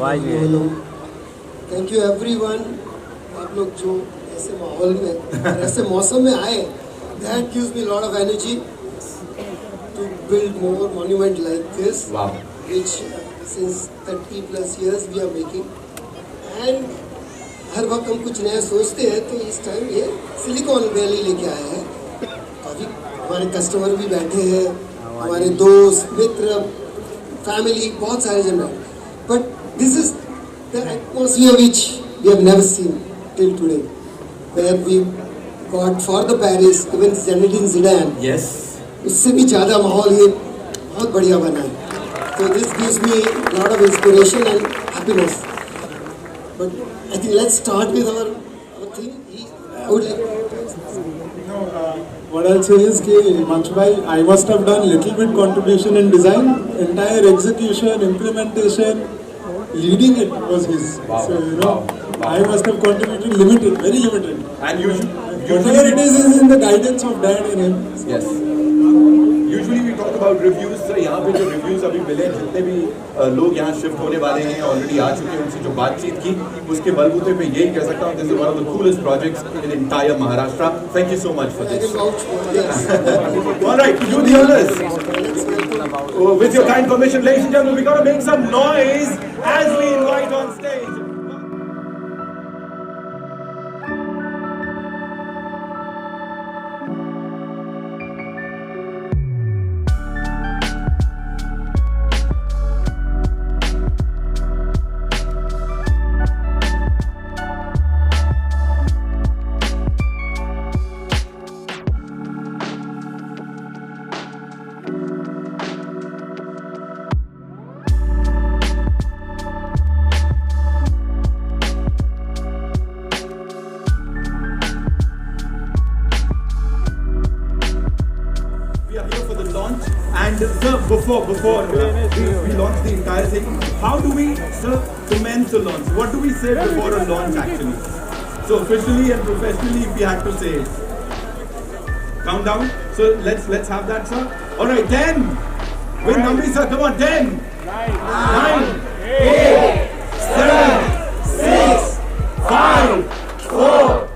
आवाज भी hello, thank you everyone. आप लोग जो ऐसे माहौल में और ऐसे मौसम में आए, that gives me a lot of energy to build more monument like this, Wow. which since 30 plus years we are making. And हर वक्त हम कुछ नया सोचते हैं, तो इस टाइम ये सिलिकॉन वैली लेके आए हैं। काफ़ी हमारे कस्टमर भी बैठे हैं, हमारे दोस्त मित्र फैमिली बहुत सारे जन हैं, but this is the atmosphere which we have never seen till today, where we got for the Paris even Zinedine Zidane. Yes. उससे भी ज़्यादा माहौल ये बहुत बढ़िया बना है। तो this gives me lot of inspiration and happiness. But I think let's start with our thing. I would like What I'll say is कि Manch bhai, I must have done little bit contribution in design. Entire execution, implementation, leading it was his. Wow. So I must have contributed limited, very limited. And Whatever it is in the guidance of dad and him. Yes. Usually we talk about reviews. Sir यहाँ पे जो reviews अभी मिले, जितने भी लोग यहाँ shift होने वाले हैं, ऑलरेडी आ चुके हैं, उनसे जो बातचीत की, उसके बलबूते पे यही कह सकता हूँ, this is one of the coolest projects in entire Maharashtra. Thank you so much for this. All right, do the honors. With your kind permission, ladies and gentlemen, we gotta make some noise as we invite on stage. And sir, before we launch the entire thing, how do we, sir, commence a launch? What do we say before a launch actually? So officially and professionally, if we had to say it. Countdown. So let's have that, sir. All right, 10. With numbers, sir. Come on, 10, 9, 8, 7, 6, 5, 4.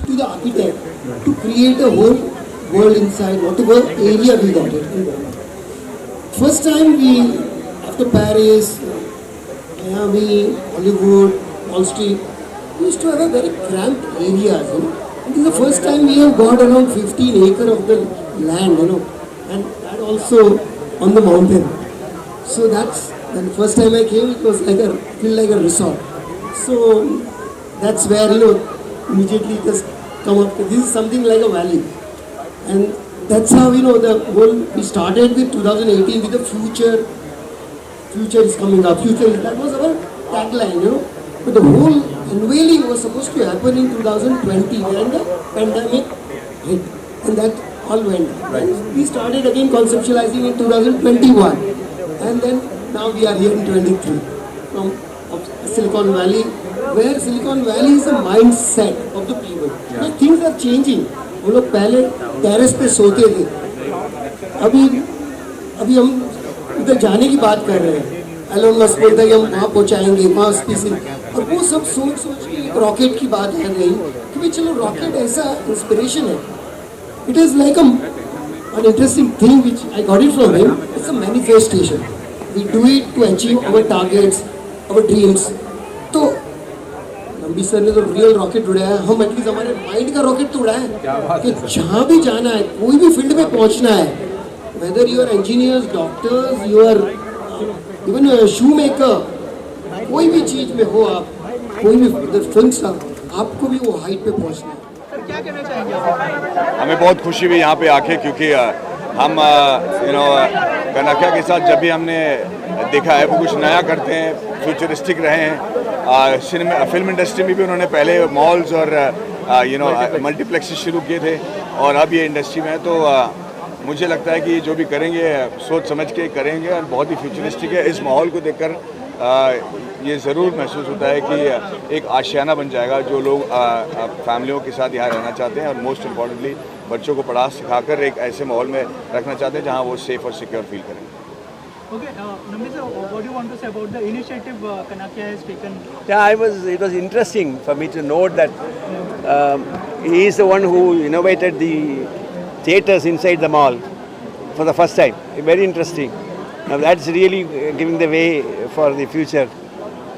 to the architect to create a whole world inside whatever area we wanted. First time we, after Paris, Miami, Hollywood, Wall Street, we used to have a very cramped areas, This is the first time we have got around 15 acres of the land, and that also on the mountain. So that's, the first time I came, it was like feel like a resort. So that's where, immediately just come up, this is something like a valley. And that's how, the whole, we started with 2018 with the future is coming up, that was our tagline, But the whole unveiling was supposed to happen in 2020 when the pandemic hit. And that all went. Right. And we started again conceptualizing in 2021. And then now we are here in 23. from Silicon Valley, where Silicon Valley is a mindset of the people. Now things are changing. हम लोग पहले terrace पे सोते थे, अभी हम उधर जाने की बात कर रहे हैं. एलोन मस्क बोलता है कि हम वहाँ पहुँचाएंगे, वहाँ स्पीसीज, और वो सब सोच के एक रॉकेट की बात आ गई कि भाई चलो रॉकेट ऐसा इंस्पिरेशन है. It is like an interesting thing which I got it from him. It's a manifestation. We do it to achieve our targets, our dreams. तो नंबी सर ने तो रियल रॉकेट उड़ाया, हम एटलीस्ट हमारे माइंड का rocket तो उड़ाया कि जहाँ भी जाना है, कोई भी फील्ड में पहुँचना है, whether you are engineers, doctors, you are even shoe maker, कोई भी चीज में हो आप, कोई भी फिल्म स्टार, आपको भी वो हाइट पे पहुँचना है. क्या कहना चाहेंगे आप? हमें बहुत खुशी हुई यहाँ पे आके, क्योंकि हम कनकिया के साथ जब भी हमने देखा है वो कुछ नया करते हैं, फ्यूचरिस्टिक रहे हैं. सिनेमा फिल्म इंडस्ट्री में भी उन्होंने पहले मॉल्स और मल्टीप्लेक्सेस शुरू किए थे, और अब ये इंडस्ट्री में है. तो मुझे लगता है कि जो भी करेंगे सोच समझ के करेंगे, और बहुत ही फ्यूचरिस्टिक है. इस माहौल को देखकर ये ज़रूर महसूस होता है कि एक आशियाना बन जाएगा जो लोग फैमिलियों के साथ यहाँ रहना चाहते हैं, और मोस्ट इम्पॉर्टेंटली बच्चों को पढ़ा सिखाकर एक ऐसे माहौल में रखना चाहते हैं जहाँ वो सेफ और सिक्योर फील करें. Okay, Nambi sir, what do you want to say about the initiative Kanakia has taken? Yeah, it was interesting for me to note that he is the one who innovated the theatres inside the mall for the first time. Very interesting. Now that's really giving the way for the future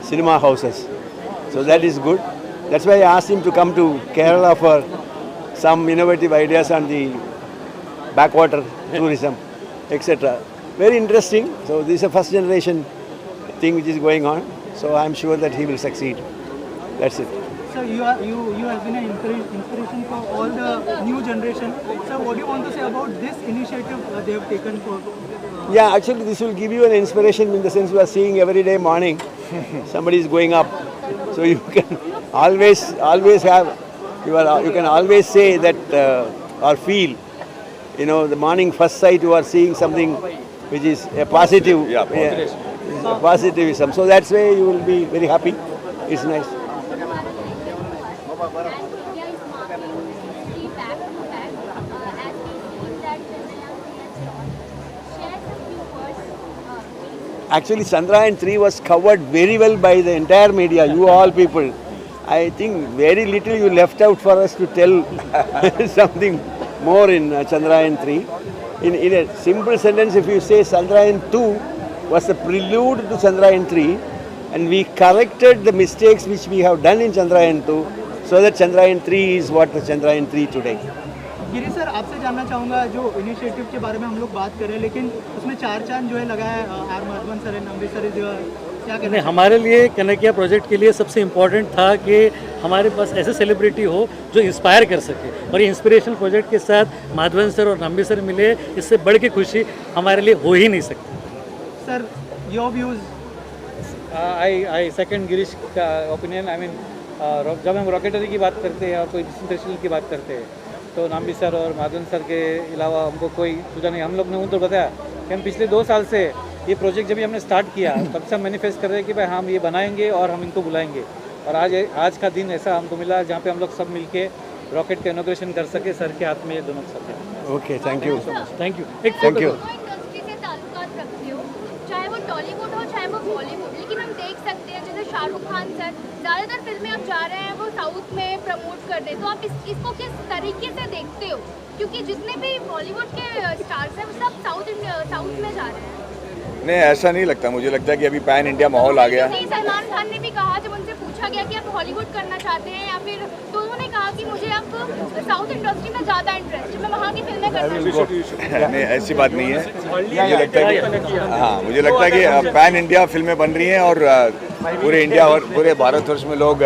cinema houses. So that is good. That's why I asked him to come to Kerala for some innovative ideas on the backwater tourism, etc. Very interesting. So this is a first generation thing which is going on. So I'm sure that he will succeed. That's it. So you have been an inspiration for all the new generation. So what do you want to say about this initiative they have taken for? Yeah, actually this will give you an inspiration in the sense you are seeing every day morning somebody is going up. So you can always have, you can always say that or feel, the morning first sight you are seeing something which is a positive, positivism. So that's why you will be very happy. It's nice. Actually, Chandrayaan 3 was covered very well by the entire media, you all people. I think very little you left out for us to tell something more in Chandrayaan 3. In a simple sentence, if you say Chandrayaan 2 was the prelude to Chandrayaan 3, and we corrected the mistakes which we have done in Chandrayaan 2, so that Chandrayaan 3 is what the Chandrayaan 3 today. Giri sir, आपसे जानना चाहूँगा, जो initiative के बारे में हम लोग बात कर रहे हैं, लेकिन उसमें 4 चांद जो है लगा है, आर माधवन सर है, नंबी सर जो क्या कहते हैं? हमारे लिए कनकिया प्रोजेक्ट के लिए सबसे इम्पोर्टेंट था कि हमारे पास ऐसे सेलिब्रिटी हो जो इंस्पायर कर सके, और ये इंस्पिरेशनल प्रोजेक्ट के साथ माधवन सर और नंबी सर मिले, इससे बढ़ के खुशी हमारे लिए हो ही नहीं सकती. Sir, your views? I second Girish का ओपिनियन. आई मीन, जब हम रॉकेटरी की बात करते हैं और कोई इंस्पिरेशनल की बात करते हैं, तो नाम्बी सर और माधवन सर के अलावा हमको कोई सूझा नहीं. हम लोग ने तो बताया कि हम पिछले 2 साल से ये प्रोजेक्ट जब भी हमने स्टार्ट किया तब से हम मैनिफेस्ट कर रहे हैं कि भाई हम ये बनाएंगे और हम इनको बुलाएंगे, और आज का दिन ऐसा हमको मिला जहाँ पे हम लोग सब मिलके रॉकेट का इनॉग्रेशन कर सके. सर के हाथ में ये दोनों सब. Okay, thank you. Thank you. Thank you. Industry से ताल्लुकात रखते हो, चाहे वो टॉलीवुड हो चाहे वो बॉलीवुड, लेकिन हम देख सकते हैं जैसे शाहरुख खान सर ज़्यादातर फिल्में अब जा रहे हैं वो साउथ में प्रमोट कर रहे हैं, तो आप इसको किस तरीके से देखते हो? क्योंकि जितने भी बॉलीवुड के स्टार्स हैं वो सब साउथ में जा रहे हैं. नहीं, ऐसा नहीं लगता. मुझे लगता है कि अभी पैन इंडिया माहौल आ गया. सलमान खान ने भी कहा, जब उनसे पूछा गया कि आप हॉलीवुड करना चाहते हैं या फिर, तो उन्होंने कहा कि मुझे अब साउथ इंडस्ट्री में ज़्यादा इंटरेस्ट है, मैं वहाँ की फिल्में करना चाहती हूँ. नहीं, ऐसी बात नहीं है. मुझे लगता है कि पैन इंडिया फिल्में बन रही हैं, और पूरे इंडिया और पूरे भारतवर्ष में लोग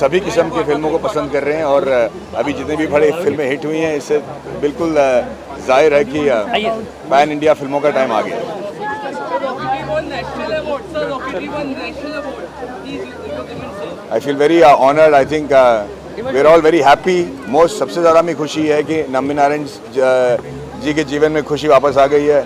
सभी किस्म की फिल्मों को पसंद कर रहे हैं, और अभी जितनी भी बड़ी फिल्में हिट हुई हैं इससे बिल्कुल जाहिर है कि पैन इंडिया फिल्मों का टाइम आ गया. I feel very honored. I think we're all very happy. Most सबसे ज़्यादा हमें खुशी है कि नंबी नारायण जी के जीवन में खुशी वापस आ गई है.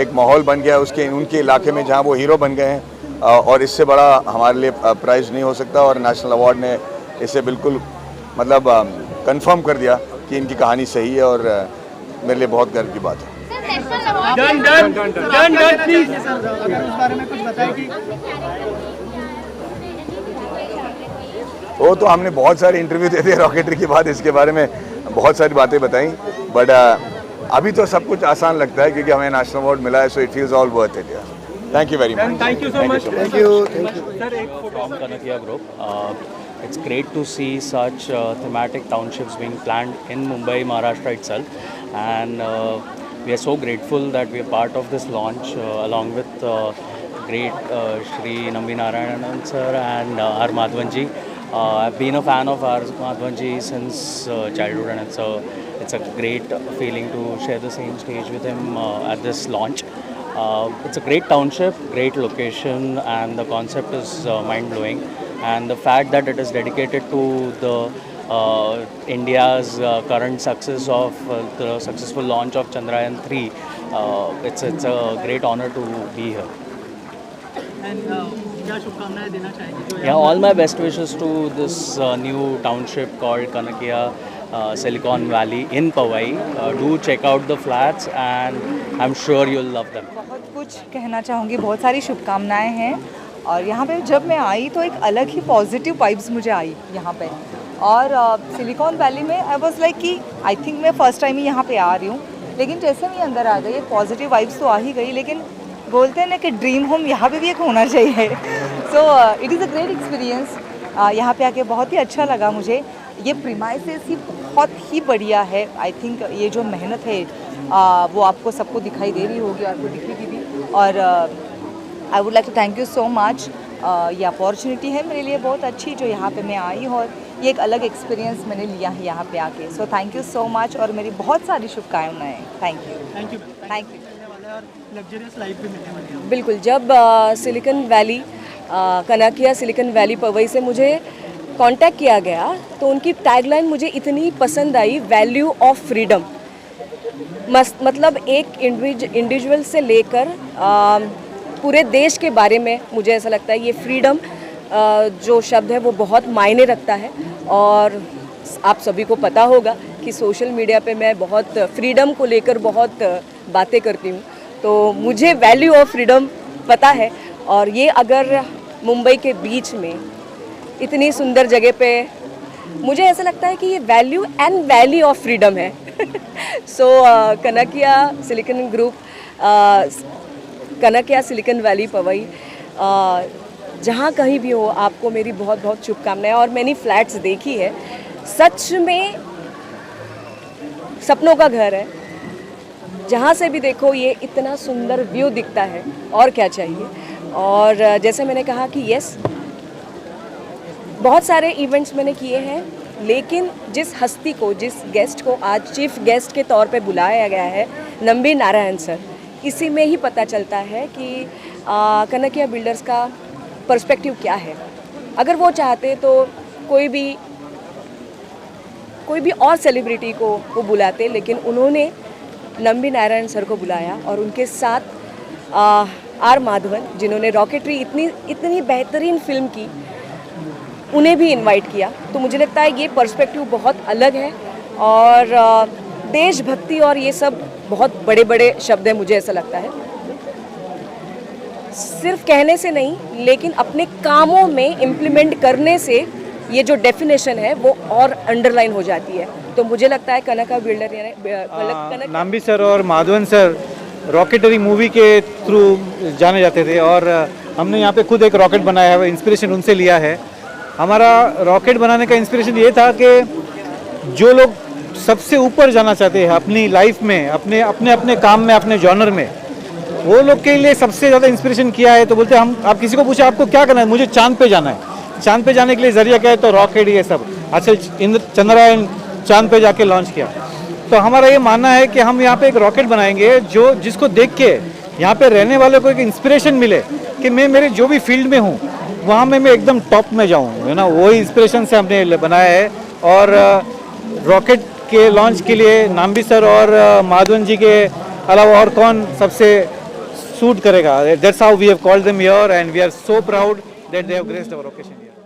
एक माहौल बन गया उनके इलाके में जहाँ वो हीरो बन गए हैं. और इससे बड़ा हमारे लिए प्राइज़ नहीं हो सकता। और नेशनल अवार्ड ने इसे बिल्कुल मतलब कंफर्म कर दिया कि इनकी कहानी सही है और मेरे लिए बहुत गर्व की बात है। प्लीज सर, अगर उस बारे में कुछ बताएं कि वो तो हमने बहुत सारे इंटरव्यू दे दिए रॉकेटरी के बाद, इसके बारे में बहुत सारी बातें बताई, बट अभी तो सब कुछ आसान लगता है क्योंकि हमें नेशनल अवार्ड मिला है, so it feels all worth it. Thank you very much. Thank you so much. From Kanakia Group. It's great to see such thematic townships being planned in Mumbai, Maharashtra itself, and we are so grateful that we are part of this launch along with great Shri Nambi Narayanan sir and R. Madhavanji. I've been a fan of R. Madhavanji since childhood, and it's a great feeling to share the same stage with him at this launch. It's a great township, great location, and the concept is mind-blowing. And the fact that it is dedicated to the India's current success of the successful launch of Chandrayaan 3, it's a great honor to be here. And क्या शुभकामनाएं देना चाहेंगे? Yeah, all my best wishes to this new township called Kanakia Silicon Valley in Powai. Do check out the flats and I'm sure you'll love them. बहुत कुछ कहना चाहूँगी, बहुत सारी शुभकामनाएं हैं। और यहाँ पे जब मैं आई तो एक अलग ही पॉजिटिव वाइब्स मुझे आई यहाँ पे। और सिलिकॉन वैली में आई वाज लाइक कि आई थिंक मैं फ़र्स्ट टाइम ही यहाँ पे आ रही हूँ, लेकिन जैसे मैं अंदर आ गई एक पॉजिटिव वाइब्स तो आ ही गई, लेकिन बोलते हैं ना कि ड्रीम होम यहाँ पे भी एक होना चाहिए। So it is a great experience. यहाँ पे आके बहुत ही अच्छा लगा मुझे। ये प्रीमाइसेस ही बहुत ही बढ़िया है। आई थिंक ये जो मेहनत है वो आपको सबको दिखाई दे रही होगी, आपको दिखेगी भी। और I would like to thank you so much. ये अपॉर्चुनिटी है मेरे लिए बहुत अच्छी जो यहाँ पे मैं आई हूँ, और ये एक अलग एक्सपीरियंस मैंने लिया है यहाँ पे आके। So thank you so much और मेरी बहुत सारी शुभकामनाएं। Thank you. Thank you. Thank you. और लग्जरियस लाइफ भी मिलने वाली है। बिल्कुल। जब Silicon Valley Kanakia Silicon Valley Powai से मुझे कांटेक्ट किया गया तो उनकी टैगलाइन मुझे इतनी पसंद आई, वैल्यू ऑफ फ्रीडम। मतलब एक इंडिविजुअल से लेकर पूरे देश के बारे में मुझे ऐसा लगता है ये फ्रीडम जो शब्द है वो बहुत मायने रखता है। और आप सभी को पता होगा कि सोशल मीडिया पे मैं बहुत फ्रीडम को लेकर बहुत बातें करती हूँ, तो मुझे वैल्यू ऑफ फ्रीडम पता है। और ये अगर मुंबई के बीच में इतनी सुंदर जगह पे, मुझे ऐसा लगता है कि ये value and valley of freedom है। So Kanakia Silicon group, Kanakia Silicon Valley Powai, जहाँ कहीं भी हो आपको मेरी बहुत बहुत शुभकामनाएं। और मैंने फ्लैट्स देखी है, सच में सपनों का घर है। जहाँ से भी देखो ये इतना सुंदर व्यू दिखता है, और क्या चाहिए। और जैसे मैंने कहा कि यस, बहुत सारे इवेंट्स मैंने किए हैं, लेकिन जिस हस्ती को, जिस गेस्ट को आज चीफ गेस्ट के तौर पे बुलाया गया है, नंबी नारायण सर, इसी में ही पता चलता है कि कनाकिया बिल्डर्स का पर्सपेक्टिव क्या है। अगर वो चाहते तो कोई भी और सेलिब्रिटी को वो बुलाते, लेकिन उन्होंने नंबी नारायण सर को बुलाया और उनके साथ आर माधवन, जिन्होंने रॉकेटरी इतनी बेहतरीन फिल्म की, उन्हें भी इनवाइट किया। तो मुझे लगता है ये पर्सपेक्टिव बहुत अलग है। और देशभक्ति और ये सब बहुत बड़े बड़े शब्द हैं, मुझे ऐसा लगता है। सिर्फ कहने से नहीं, लेकिन अपने कामों में इम्प्लीमेंट करने से ये जो डेफिनेशन है वो और अंडरलाइन हो जाती है। तो मुझे लगता है कनाका बिल्डर यानी नाम्बी सर और माधवन सर रॉकेटरी मूवी के थ्रू जाने जाते थे, और हमने यहाँ पे खुद एक रॉकेट बनाया है, इंस्पिरेशन उनसे लिया है। हमारा रॉकेट बनाने का इंस्पिरेशन ये था कि जो लोग सबसे ऊपर जाना चाहते हैं अपनी लाइफ में, अपने काम में, अपने जॉनर में, वो लोग के लिए सबसे ज़्यादा इंस्पिरेशन किया है। तो बोलते हम, आप किसी को पूछे आपको क्या करना है, मुझे चांद पे जाना है। चांद पे जाने के लिए जरिया क्या है, तो रॉकेट, ये सब। आजकल चंद्रयान चांद पे जाके लॉन्च किया। तो हमारा ये मानना है कि हम यहाँ पे एक रॉकेट बनाएंगे जिसको देख के यहाँ पे रहने वालों को एक इंस्पिरेशन मिले कि मैं मेरे जो भी फील्ड में हूँ वहाँ में मैं एकदम टॉप में जाऊँ, है ना। वही इंस्पिरेशन से हमने बनाया है। और रॉकेट के लॉन्च के लिए नाम्बी सर और माधवन जी के अलावा और कौन सबसे सूट करेगा. That's how we have called them here and we are so proud that they have graced our occasion here.